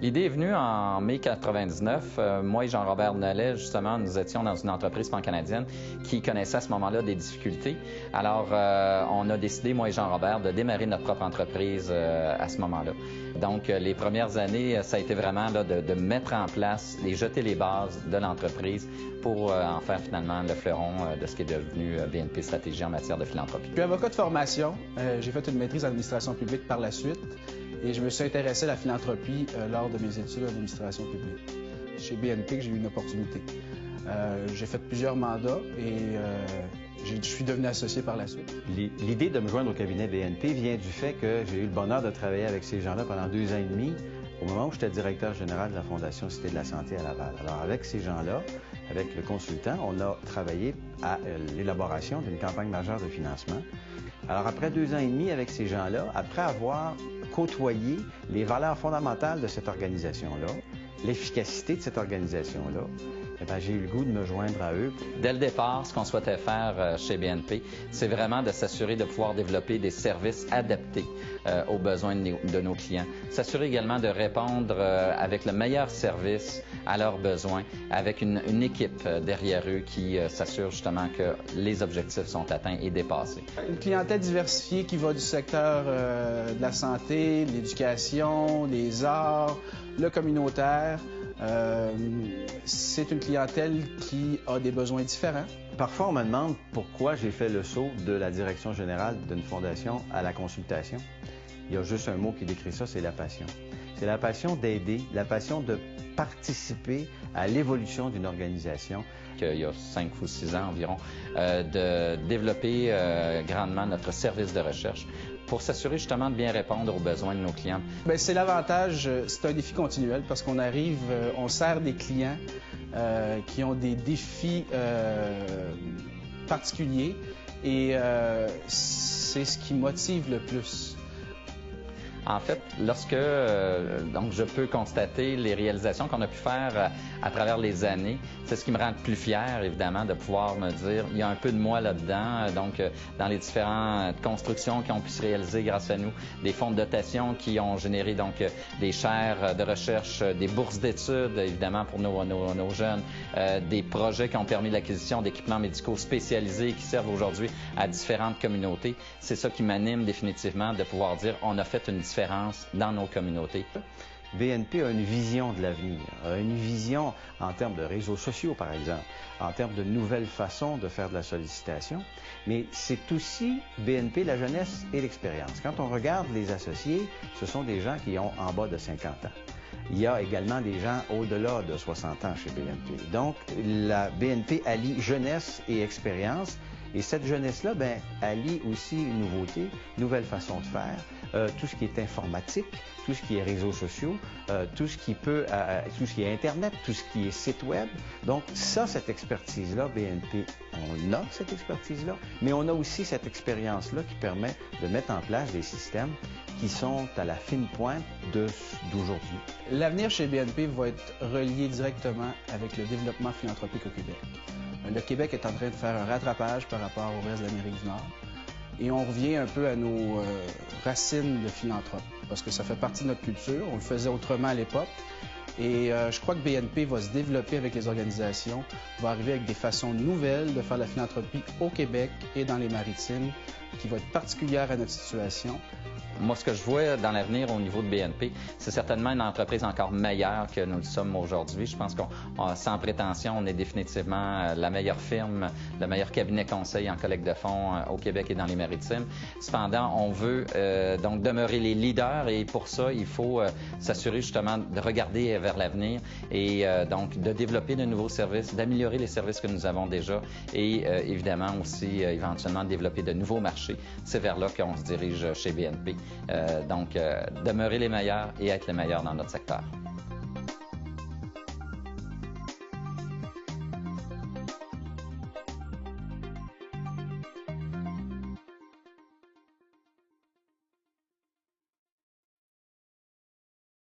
L'idée est venue en mai 99. Moi et Jean-Robert Nollet, justement, nous étions dans une entreprise pan-canadienne qui connaissait à ce moment-là des difficultés. Alors, on a décidé, moi et Jean-Robert, de démarrer notre propre entreprise à ce moment-là. Donc, les premières années, ça a été vraiment là, de mettre en place et jeter les bases de l'entreprise pour en faire finalement le fleuron de ce qui est devenu BNP Stratégie en matière de philanthropie. Je suis avocat de formation. J'ai fait une maîtrise en administration publique par la suite. Et je me suis intéressé à la philanthropie lors de mes études en administration publique. Chez BNP, j'ai eu une opportunité. J'ai fait plusieurs mandats et je suis devenu associé par la suite. L'idée de me joindre au cabinet BNP vient du fait que j'ai eu le bonheur de travailler avec ces gens-là pendant 2 ans et demi, au moment où j'étais directeur général de la Fondation Cité de la Santé à Laval. Alors, avec ces gens-là, avec le consultant, on a travaillé à l'élaboration d'une campagne majeure de financement. Alors, après 2 ans et demi avec ces gens-là, après avoir côtoyé les valeurs fondamentales de cette organisation-là, l'efficacité de cette organisation-là, j'ai eu le goût de me joindre à eux. Dès le départ, ce qu'on souhaitait faire chez BNP, c'est vraiment de s'assurer de pouvoir développer des services adaptés aux besoins de nos clients. S'assurer également de répondre avec le meilleur service à leurs besoins, avec une équipe derrière eux qui s'assure justement que les objectifs sont atteints et dépassés. Une clientèle diversifiée qui va du secteur de la santé, de l'éducation, des arts, le communautaire. C'est une clientèle qui a des besoins différents. Parfois, on me demande pourquoi j'ai fait le saut de la direction générale d'une fondation à la consultation. Il y a juste un mot qui décrit ça, c'est la passion. C'est la passion d'aider, la passion de participer à l'évolution d'une organisation. Il y a 5 ou 6 ans environ, de développer grandement notre service de recherche pour s'assurer justement de bien répondre aux besoins de nos clients. Bien, c'est l'avantage, c'est un défi continuel parce qu'on arrive, on sert des clients qui ont des défis particuliers et c'est ce qui motive le plus. En fait, lorsque donc je peux constater les réalisations qu'on a pu faire à travers les années, c'est ce qui me rend plus fier, évidemment, de pouvoir me dire il y a un peu de moi là-dedans. Donc, dans les différentes constructions qui ont pu se réaliser grâce à nous, des fonds de dotation qui ont généré donc des chaires de recherche, des bourses d'études, évidemment, pour nos jeunes, des projets qui ont permis l'acquisition d'équipements médicaux spécialisés qui servent aujourd'hui à différentes communautés. C'est ça qui m'anime définitivement de pouvoir dire on a fait une différence dans nos communautés. BNP a une vision de l'avenir, une vision en termes de réseaux sociaux, par exemple, en termes de nouvelles façons de faire de la sollicitation, mais c'est aussi BNP, la jeunesse et l'expérience. Quand on regarde les associés, ce sont des gens qui ont en bas de 50 ans. Il y a également des gens au-delà de 60 ans chez BNP. Donc, la BNP allie jeunesse et expérience. Et cette jeunesse-là, allie aussi une nouveauté, nouvelle façon de faire, tout ce qui est informatique, tout ce qui est réseaux sociaux, tout ce qui est Internet, tout ce qui est site web. Donc ça, cette expertise-là, BNP, on a cette expertise-là, mais on a aussi cette expérience-là qui permet de mettre en place des systèmes qui sont à la fine pointe d'aujourd'hui. L'avenir chez BNP va être relié directement avec le développement philanthropique au Québec. Le Québec est en train de faire un rattrapage par rapport au reste de l'Amérique du Nord. Et on revient un peu à nos racines de philanthrope, parce que ça fait partie de notre culture. On le faisait autrement à l'époque. Et je crois que BNP va se développer avec les organisations, va arriver avec des façons nouvelles de faire la philanthropie au Québec et dans les maritimes, qui va être particulière à notre situation. Moi, ce que je vois dans l'avenir au niveau de BNP, c'est certainement une entreprise encore meilleure que nous le sommes aujourd'hui. Je pense qu'on, sans prétention, on est définitivement la meilleure firme, le meilleur cabinet conseil en collecte de fonds au Québec et dans les maritimes. Cependant, on veut donc demeurer les leaders et pour ça, il faut s'assurer justement de regarder vers l'avenir et donc de développer de nouveaux services, d'améliorer les services que nous avons déjà et évidemment aussi éventuellement développer de nouveaux marchés. C'est vers là qu'on se dirige chez BNP. Donc, demeurer les meilleurs et être les meilleurs dans notre secteur.